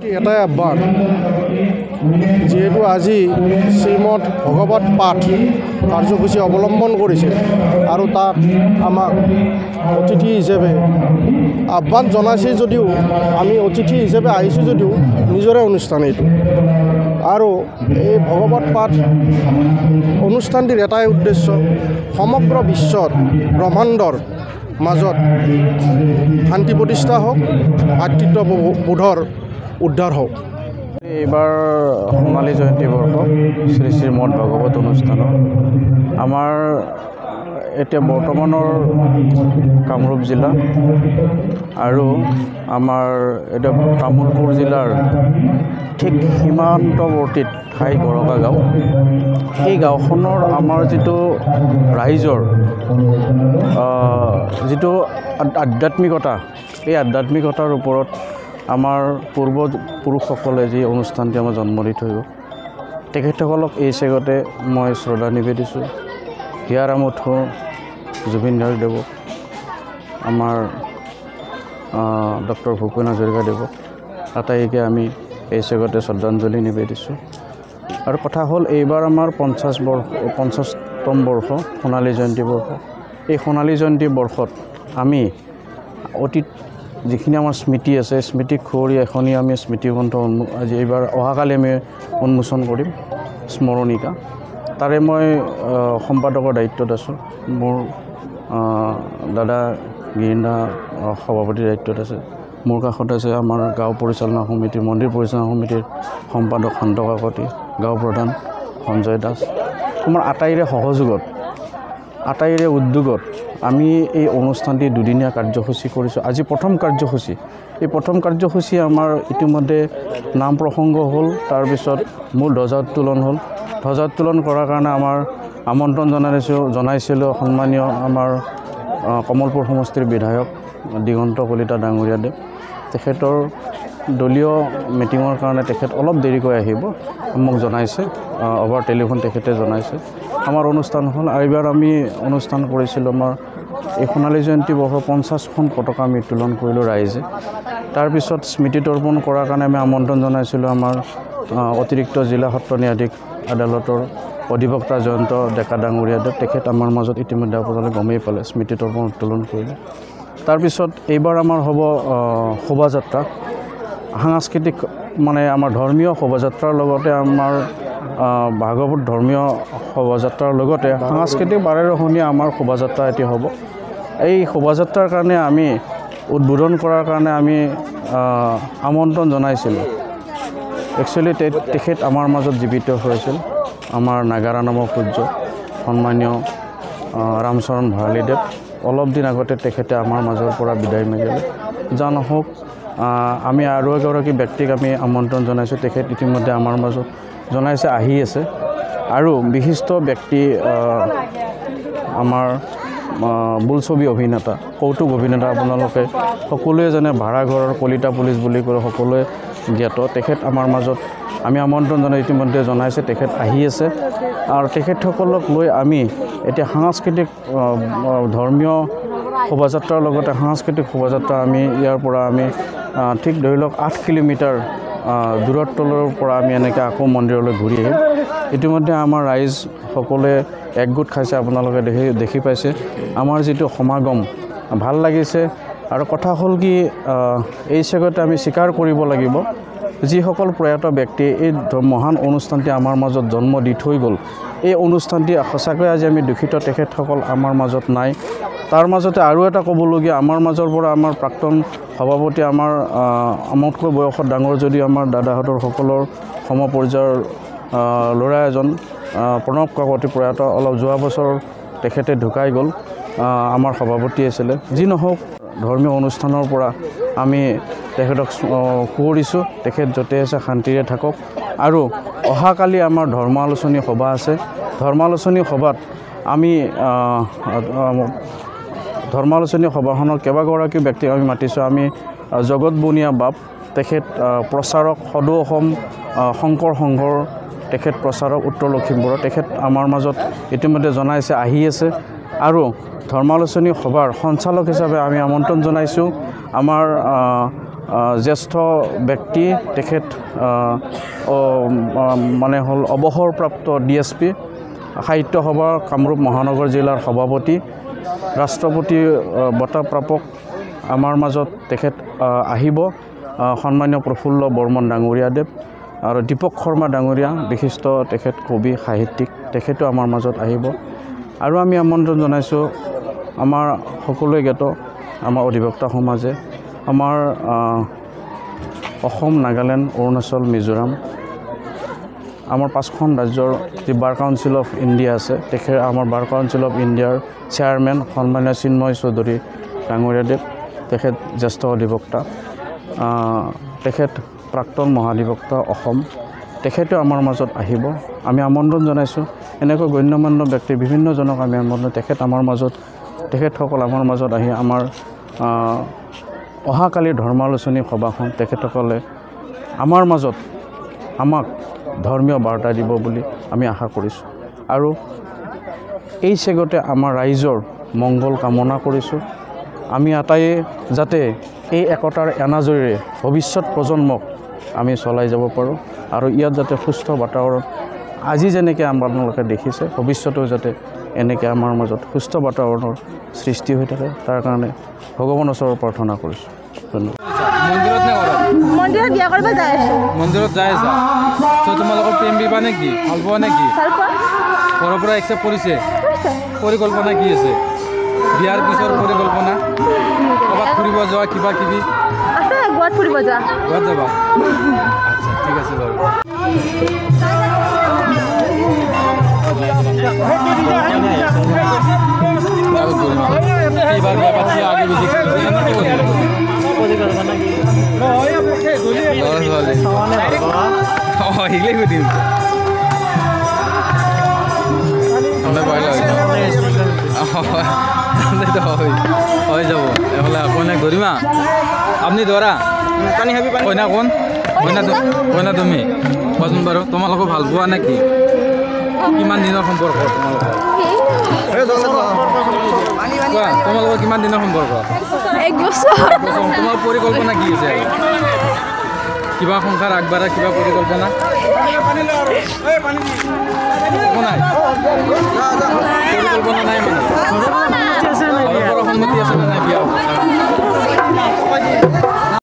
এটাই আহ্বান, যেহেতু আজি শ্ৰীমদ ভগৱত পাঠ কাৰ্যসূচী অৱলম্বন কৰিছে আৰু তাত আমাক অতিথি হিচাপে আহ্বান জনাইছে, যদিও আমি অতিথি হিচাপে আহিছোঁ যদিও নিজৰে অনুষ্ঠান এইটো। আৰু এই ভগৱত পাঠ অনুষ্ঠানটিৰ এটাই উদ্দেশ্য, সমগ্ৰ বিশ্বত ব্ৰহ্মাণ্ডৰ মাজত শান্তি প্ৰতিষ্ঠা হওক, ভাতৃত্ববোধৰ উদ্ধাৰ হওক। এইবাৰ সোণালী জয়ন্তী বৰ্ষ শ্ৰী শ্ৰীমদ ভাগৱত অনুষ্ঠানত আমাৰ এতিয়া বৰ্তমানৰ কামৰূপ জিলা আৰু আমাৰ এতিয়া তামোলপুৰ জিলাৰ ঠিক সীমান্তৱৰ্তী ঠাই গৰকা গাঁও, সেই গাঁওখনৰ আমাৰ যিটো ৰাইজৰ যিটো আধ্যাত্মিকতা, এই আধ্যাত্মিকতাৰ ওপৰত আমাৰ পূৰ্বপুৰুষসকলে যি অনুষ্ঠানটি আমাৰ জন্ম দি থৈ গ'ল, তেখেতসকলক এই চেগতে মই শ্ৰদ্ধা নিবেদিছোঁ। হিয়াৰাম উঠো জুবিন গাৰ্গদেৱক, আমাৰ ডক্টৰ ভূপেন হাজৰিকাদেৱক, আটাইকে আমি এই চেগতে শ্ৰদ্ধাঞ্জলি নিবেদিছোঁ। আৰু কথা হ'ল, এইবাৰ আমাৰ 50তম বৰ্ষ সোণালী জয়ন্তী বৰ্ষ। এই সোণালী জয়ন্তী বৰ্ষত আমি অতীত যিখিনি আমাৰ স্মৃতি আছে, স্মৃতিক খুঁৱৰি এখনি আমি স্মৃতিগ্ৰন্থ আজি এইবাৰ অহাকালি আমি উন্মোচন কৰিম, স্মৰণিকা। তাৰে মই সম্পাদকৰ দায়িত্বত আছোঁ, মোৰ দাদা গিৰিন্দা সভাপতিৰ দায়িত্বত আছে। মোৰ কাষত আছে আমাৰ গাঁও পৰিচালনা সমিতিৰ, মন্দিৰ পৰিচালনা সমিতিৰ সম্পাদক শান্ত কাকতি, গাঁও প্ৰধান সঞ্জয় দাস। আমাৰ আটাইৰে সহযোগত, আটাইৰে উদ্যোগত আমি এই অনুষ্ঠানটি দুদিনীয়া কাৰ্যসূচী কৰিছোঁ। আজি প্ৰথম কাৰ্যসূচী। এই প্ৰথম কাৰ্যসূচী আমাৰ ইতিমধ্যে নাম প্ৰসংগ হ'ল, তাৰপিছত মূল ধ্বজা উত্তোলন হ'ল। ধ্বজা উত্তোলন কৰাৰ কাৰণে আমাৰ আমন্ত্ৰণ জনাইছিলোঁ সন্মানীয় আমাৰ কমলপুৰ সমষ্টিৰ বিধায়ক দিগন্ত কলিতা ডাঙৰীয়াদেৱ। তেখেতৰ দলীয় মিটিঙৰ কাৰণে তেখেত অলপ দেৰিকৈ আহিব মোক জনাইছে, অভাৰ টেলিফোন তেখেতে জনাইছে। আমাৰ অনুষ্ঠান হ'ল, এইবাৰ আমি অনুষ্ঠান কৰিছিলোঁ আমাৰ এই সোণালী জয়ন্তী বৰ্ষৰ 50খন পতাকা আমি উত্তোলন কৰিলোঁ ৰাইজে। তাৰপিছত স্মৃতি তৰ্পণ কৰাৰ কাৰণে আমি আমন্ত্ৰণ জনাইছিলোঁ আমাৰ অতিৰিক্ত জিলা সত্ৰ ন্যায়াধীশ আদালতৰ অধিবক্তা জয়ন্ত ডেকা ডাঙৰীয়াদেৱ। তেখেত আমাৰ মাজত ইতিমধ্যে আপোনালোকে গমেই পালে, স্মৃতি তৰ্পণ উত্তোলন কৰিলে। তাৰপিছত এইবাৰ আমাৰ হ'ব শোভাযাত্ৰা, সাংস্কৃতিক মানে আমাৰ ধৰ্মীয় শোভাযাত্ৰাৰ লগতে আমাৰ ভাগৱত ধৰ্মীয় শোভাযাত্ৰাৰ লগতে সাংস্কৃতিক বাৰেৰহণীয়া আমাৰ শোভাযাত্ৰা এটি হ'ব। এই শোভাযাত্ৰাৰ কাৰণে আমি উদ্বোধন কৰাৰ কাৰণে আমি আমন্ত্ৰণ জনাইছিলোঁ। একচুৱেলি তেখেত আমাৰ মাজত জীৱিত হৈছিল, আমাৰ নাগাৰা নামৰ পূজ্য সন্মানীয় ৰামচৰণ ভৰালীদেৱ। অলপ দিন আগতে তেখেতে আমাৰ মাজৰ পৰা বিদায় মাগিলে। যা নহওক, আমি আৰু এগৰাকী ব্যক্তিক আমি আমন্ত্ৰণ জনাইছোঁ, তেখেত ইতিমধ্যে আমাৰ মাজত জনাইছে, আহি আছে। আৰু বিশিষ্ট ব্যক্তি আমাৰ বোলছবি অভিনেতা, কৌতুক অভিনেতা, আপোনালোকে সকলোৱে জানে, ভাড়াঘৰৰ কলিতা পুলিচ বুলি ক'লে সকলোৱে জ্ঞাত। তেখেত আমাৰ মাজত আমি আমন্ত্ৰণ ইতিমধ্যে জনাইছে, তেখেত আহি আছে। আৰু তেখেতসকলক লৈ আমি এতিয়া সাংস্কৃতিক ধৰ্মীয় শোভাযাত্ৰাৰ লগতে সাংস্কৃতিক শোভাযাত্ৰা আমি ইয়াৰ পৰা আমি ঠিক ধৰি লওক 8 কিলোমিটাৰ দূৰত্বৰ পৰা আমি এনেকৈ আকৌ মন্দিৰলৈ ঘূৰি আহিম। ইতিমধ্যে আমাৰ ৰাইজ সকলোৱে একগোট খাইছে, আপোনালোকে দেখি পাইছে। আমাৰ যিটো সমাগম ভাল লাগিছে। আৰু কথা হ'ল কি, এই চেগতে আমি স্বীকাৰ কৰিব লাগিব, যিসকল প্ৰয়াত ব্যক্তি এই মহান অনুষ্ঠানটি আমাৰ মাজত জন্ম দি থৈ গ'ল, এই অনুষ্ঠানটি সঁচাকৈ আজি আমি দুখিত, তেখেতসকল আমাৰ মাজত নাই। তাৰ মাজতে আৰু এটা ক'বলগীয়া, আমাৰ মাজৰ পৰা আমাৰ প্ৰাক্তন সভাপতি, আমাৰ আমাতকৈ বয়সত ডাঙৰ যদিও আমাৰ দাদাহঁতৰ সকলৰ সমপৰ্যায়ৰ ল'ৰা এজন প্ৰণৱ কাকতি প্ৰয়াত, অলপ যোৱা বছৰ তেখেতে ঢুকাই গ'ল, আমাৰ সভাপতি আছিলে। যি নহওক, ধৰ্মীয় অনুষ্ঠানৰ পৰা আমি তেখেতক সুঁৱৰিছোঁ। তেখেত য'তে আছে শান্তিৰে থাকক। আৰু অহাকালি আমাৰ ধৰ্ম আলোচনী সভা আছে। ধৰ্ম আলোচনী সভাত আমি ধৰ্ম আলোচনী সভাখনৰ কেইবাগৰাকী ব্যক্তিক আমি মাতিছোঁ। আমি জগত বনিয়া বাপ, তেখেত প্ৰচাৰক, সদৌ অসম শংকৰ সংঘৰ তেখেত প্ৰচাৰক উত্তৰ লখিমপুৰৰ, তেখেত আমাৰ মাজত ইতিমধ্যে জনাইছে, আহি আছে। আৰু ধৰ্মালোচনী সভাৰ সঞ্চালক হিচাপে আমি আমন্ত্ৰণ জনাইছোঁ আমাৰ জ্যেষ্ঠ ব্যক্তি তেখেত মানে হ'ল অৱসৰপ্ৰাপ্ত DSP সাহিত্য সভাৰ কামৰূপ মহানগৰ জিলাৰ সভাপতি ৰাষ্ট্ৰপতি বঁটা প্ৰাপক আমাৰ মাজত তেখেত আহিব সন্মানীয় প্ৰফুল্ল বৰ্মন ডাঙৰীয়াদেৱ আৰু দীপক শৰ্মা ডাঙৰীয়া বিশিষ্ট তেখেত কবি সাহিত্যিক তেখেতো আমাৰ মাজত আহিব আৰু আমি আমন্ত্ৰণ জনাইছোঁ আমাৰ সকলোৱে জ্ঞাত আমাৰ অধিবক্তা সমাজে আমাৰ অসম নাগালেণ্ড অৰুণাচল মিজোৰাম আমাৰ 5খন ৰাজ্যৰ যি বাৰ কাউন্সিল অফ ইণ্ডিয়া আছে তেখেত আমাৰ বাৰ কাউন্সিল অফ ইণ্ডিয়াৰ চেয়াৰমেন সন্মানীয় চিন্ময় চৌধুৰী ডাঙৰীয়াদেৱ তেখেত জ্যেষ্ঠ অধিবক্তা তেখেত প্ৰাক্তন মহাধিবক্তা অসম তেখেতেও আমাৰ মাজত আহিব আমি আমন্ত্ৰণ জনাইছোঁ এনেকৈ গণ্যমান্য ব্যক্তি বিভিন্নজনক আমি আমন্ত্ৰণ তেখেত আমাৰ মাজত তেখেতসকল আমাৰ মাজত আহি আমাৰ অহাকালি ধৰ্মালোচনী সভাখন তেখেতসকলে আমাৰ মাজত আমাক ধৰ্মীয় বাৰ্তা দিব বুলি আমি আশা কৰিছোঁ আৰু এই চেগতে আমাৰ ৰাইজৰ মংগল কামনা কৰিছোঁ আমি আটাইয়ে যাতে এই একতাৰ এনাজৰীৰে ভৱিষ্যত প্ৰজন্মক আমি চলাই যাব পাৰোঁ আৰু ইয়াত যাতে সুস্থ বাতাৱৰণ আজি যেনেকৈ আপোনালোকে দেখিছে ভৱিষ্যতেও যাতে এনেকৈ আমাৰ মাজত সুস্থ বাতাৱৰণৰ সৃষ্টি হৈ থাকে তাৰ কাৰণে ভগৱানৰ ওচৰত প্ৰাৰ্থনা কৰিছোঁ ধন্যবাদ মন্দিৰত নে ঘৰত মন্দিৰত বিয়া কৰিব যাই আছো মন্দিৰত যাই আছা চ' তোমালোকৰ প্ৰেম বিবাহ নেকি ভাল পোৱা নেকি ঘৰৰ পৰা একচেপ্ট কৰিছে পৰিকল্পনা কি আছে বিয়াৰ পিছৰ পৰিকল্পনা ক'ৰবাত ফুৰিব যোৱা কিবা কিবি আছে গোৱাত ফুৰিব যোৱা গোৱাত যাবা আচ্ছা ঠিক আছে বাৰু এইবাৰ বিয়া পাতি আগে বেছি শিকিলে সুধিম আমৰা পয়লা হয়ে যাব এফালে কইনা গৰিমা আপনি দৌৰা কইনা কোন কইনা তুমি কোৱাচোন বাৰু তোমালোকক ভাল পোৱা নে কি কিমান দিনৰ সম্পৰ্ক কোৱা তোমালোকৰ কিমান দিনৰ সম্পৰ্ক 1 বছৰ তোমাৰ পৰিকল্পনা কি আছে কিবা সংসাৰ আগবাঢ়া কিবা পৰিকল্পনা একো নাই পৰিকল্পনা নাই মানে সন্মতি আছে নে নাই বিয়া